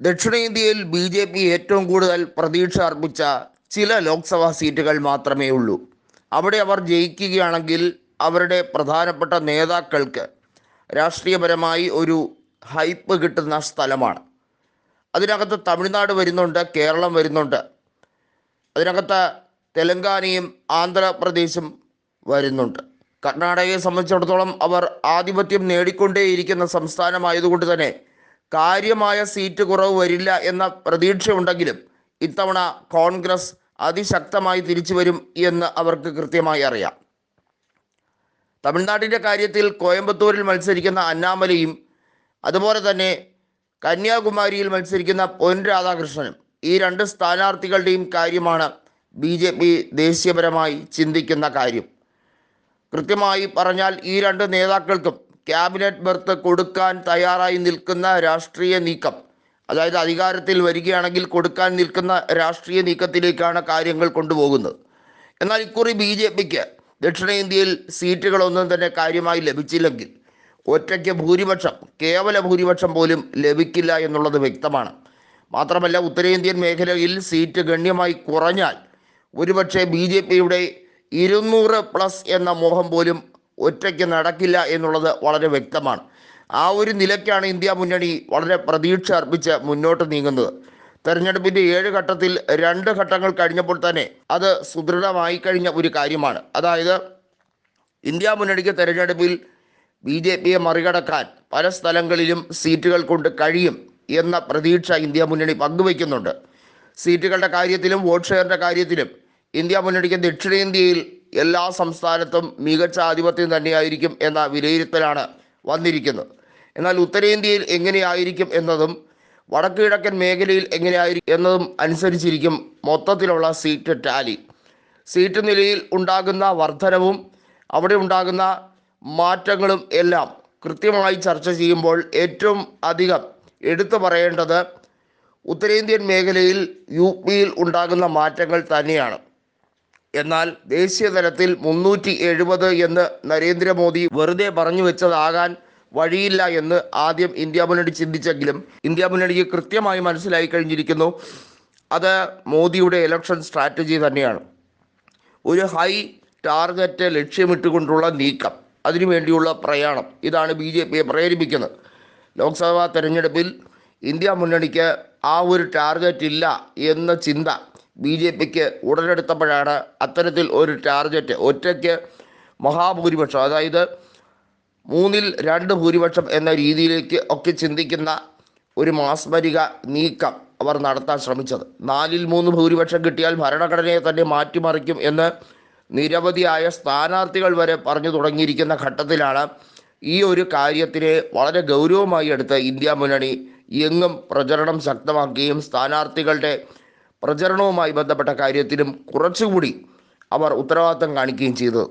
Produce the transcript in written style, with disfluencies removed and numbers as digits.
ദക്ഷിണേന്ത്യയിൽ B J P ഏറ്റവും കൂടുതൽ പ്രതീക്ഷ അർപ്പിച്ച ചില ലോക്സഭാ സീറ്റുകൾ മാത്രമേ ഉള്ളൂ. അവിടെ അവർ ജയിക്കുകയാണെങ്കിൽ അവരുടെ പ്രധാനപ്പെട്ട നേതാക്കൾക്ക് രാഷ്ട്രീയപരമായി ഒരു ഹൈപ്പ് കിട്ടുന്ന സ്ഥലമാണ്. അതിനകത്ത് തമിഴ്നാട് വരുന്നുണ്ട്, കേരളം വരുന്നുണ്ട്, അതിനകത്ത് തെലങ്കാനയും ആന്ധ്രാപ്രദേശും വരുന്നുണ്ട്. കർണാടകയെ സംബന്ധിച്ചിടത്തോളം അവർ ആധിപത്യം നേടിക്കൊണ്ടേയിരിക്കുന്ന സംസ്ഥാനമായതുകൊണ്ട് തന്നെ കാര്യമായ സീറ്റ് കുറവ് വരില്ല എന്ന പ്രതീക്ഷയുണ്ടെങ്കിലും ഇത്തവണ കോൺഗ്രസ് അതിശക്തമായി തിരിച്ചു വരും എന്ന് അവർക്ക് കൃത്യമായി അറിയാം. തമിഴ്നാട്ടിൻ്റെ കാര്യത്തിൽ കോയമ്പത്തൂരിൽ മത്സരിക്കുന്ന അന്നാമലയും അതുപോലെ തന്നെ കന്യാകുമാരിയിൽ മത്സരിക്കുന്ന പൊൻ രാധാകൃഷ്ണനും ഈ രണ്ട് സ്ഥാനാർത്ഥികളുടെയും കാര്യമാണ് ബി ജെ പി ദേശീയപരമായി ചിന്തിക്കുന്ന കാര്യം. കൃത്യമായി പറഞ്ഞാൽ ഈ രണ്ട് നേതാക്കൾക്കും ക്യാബിനറ്റ് ബർത്ത് കൊടുക്കാൻ തയ്യാറായി നിൽക്കുന്ന രാഷ്ട്രീയ നീക്കം, അതായത് അധികാരത്തിൽ വരികയാണെങ്കിൽ കൊടുക്കാൻ നിൽക്കുന്ന രാഷ്ട്രീയ നീക്കത്തിലേക്കാണ് കാര്യങ്ങൾ കൊണ്ടുപോകുന്നത്. എന്നാൽ ഇക്കുറി ബി ജെ പിക്ക് ദക്ഷിണേന്ത്യയിൽ സീറ്റുകളൊന്നും തന്നെ കാര്യമായി ലഭിച്ചില്ലെങ്കിൽ ഒറ്റയ്ക്ക് ഭൂരിപക്ഷം, കേവല ഭൂരിപക്ഷം പോലും ലഭിക്കില്ല എന്നുള്ളത് വ്യക്തമാണ്. മാത്രമല്ല, ഉത്തരേന്ത്യൻ മേഖലയിൽ സീറ്റ് ഗണ്യമായി കുറഞ്ഞാൽ ഒരുപക്ഷെ ബി ജെ പിയുടെ 200+ എന്ന മോഹം പോലും ഒറ്റയ്ക്ക് നടക്കില്ല എന്നുള്ളത് വളരെ വ്യക്തമാണ്. ആ ഒരു നിലയ്ക്കാണ് ഇന്ത്യ മുന്നണി വളരെ പ്രതീക്ഷ അർപ്പിച്ച് മുന്നോട്ട് നീങ്ങുന്നത്. തെരഞ്ഞെടുപ്പിൻ്റെ 7 ഘട്ടത്തിൽ 2 ഘട്ടങ്ങൾ കഴിഞ്ഞപ്പോൾ തന്നെ അത് സുദൃഢമായി കഴിഞ്ഞ ഒരു കാര്യമാണ്. അതായത് ഇന്ത്യ മുന്നണിക്ക് തെരഞ്ഞെടുപ്പിൽ ബി ജെ പിയെ മറികടക്കാൻ പല സ്ഥലങ്ങളിലും സീറ്റുകൾ കൊണ്ട് കഴിയും എന്ന പ്രതീക്ഷ ഇന്ത്യ മുന്നണി പങ്കുവയ്ക്കുന്നുണ്ട്. സീറ്റുകളുടെ കാര്യത്തിലും വോട്ട് ഷെയറിൻ്റെ കാര്യത്തിലും ഇന്ത്യ മുന്നണിക്ക് ദക്ഷിണേന്ത്യയിൽ എല്ലാ സംസ്ഥാനത്തും മികച്ച ആധിപത്യം തന്നെയായിരിക്കും എന്ന വിലയിരുത്തലാണ് വന്നിരിക്കുന്നത്. എന്നാൽ ഉത്തരേന്ത്യയിൽ എങ്ങനെയായിരിക്കും എന്നതും വടക്ക് കിഴക്കൻ മേഖലയിൽ എങ്ങനെയായിരിക്കും എന്നതും അനുസരിച്ചിരിക്കും മൊത്തത്തിലുള്ള സീറ്റ് ടാലി. സീറ്റ് നിലയിൽ ഉണ്ടാകുന്ന വർധനവും അവിടെ ഉണ്ടാകുന്ന മാറ്റങ്ങളും എല്ലാം കൃത്യമായി ചർച്ച ചെയ്യുമ്പോൾ ഏറ്റവും അധികം എടുത്തു പറയേണ്ടത് ഉത്തരേന്ത്യൻ മേഖലയിൽ യു പിയിൽ ഉണ്ടാകുന്ന മാറ്റങ്ങൾ തന്നെയാണ്. എന്നാൽ ദേശീയ തലത്തിൽ 370 എന്ന് നരേന്ദ്രമോദി വെറുതെ പറഞ്ഞു വെച്ചതാകാൻ വഴിയില്ല എന്ന് ആദ്യം ഇന്ത്യ മുന്നണി ചിന്തിച്ചെങ്കിലും ഇന്ത്യ മുന്നണിക്ക് കൃത്യമായി മനസ്സിലായി കഴിഞ്ഞിരിക്കുന്നു, അത് മോദിയുടെ ഇലക്ഷൻ സ്ട്രാറ്റജി തന്നെയാണ്. ഒരു ഹൈ ടാർഗറ്റ് ലക്ഷ്യമിട്ടുകൊണ്ടുള്ള നീക്കം, അതിനുവേണ്ടിയുള്ള പ്രയാണം, ഇതാണ് ബി ജെ പിയെ പ്രേരിപ്പിക്കുന്നത്. ലോക്സഭാ തെരഞ്ഞെടുപ്പിൽ ഇന്ത്യ മുന്നണിക്ക് ആ ഒരു ടാർഗറ്റ് ഇല്ല എന്ന ചിന്ത ബി ജെ പിക്ക് ഉടലെടുത്തപ്പോഴാണ് അത്തരത്തിൽ ഒരു ടാർഗറ്റ്, ഒറ്റയ്ക്ക് മഹാഭൂരിപക്ഷം, അതായത് 2/3 ഭൂരിപക്ഷം എന്ന രീതിയിലേക്ക് ഒക്കെ ചിന്തിക്കുന്ന ഒരു മാസ്മരിക നീക്കം അവർ നടത്താൻ ശ്രമിച്ചത്. 4/3 ഭൂരിപക്ഷം കിട്ടിയാൽ ഭരണഘടനയെ തന്നെ മാറ്റിമറിക്കും എന്ന് നിരവധിയായ സ്ഥാനാർത്ഥികൾ വരെ പറഞ്ഞു തുടങ്ങിയിരിക്കുന്ന ഘട്ടത്തിലാണ് ഈ ഒരു കാര്യത്തിനെ വളരെ ഗൗരവമായി എടുത്ത് ഇന്ത്യ മുന്നണി എങ്ങും പ്രചരണം ശക്തമാക്കുകയും സ്ഥാനാർത്ഥികളുടെ പ്രചരണവുമായി ബന്ധപ്പെട്ട കാര്യത്തിലും കുറച്ചുകൂടി അവർ ഉത്തരവാദിത്തം കാണിക്കുകയും ചെയ്തത്.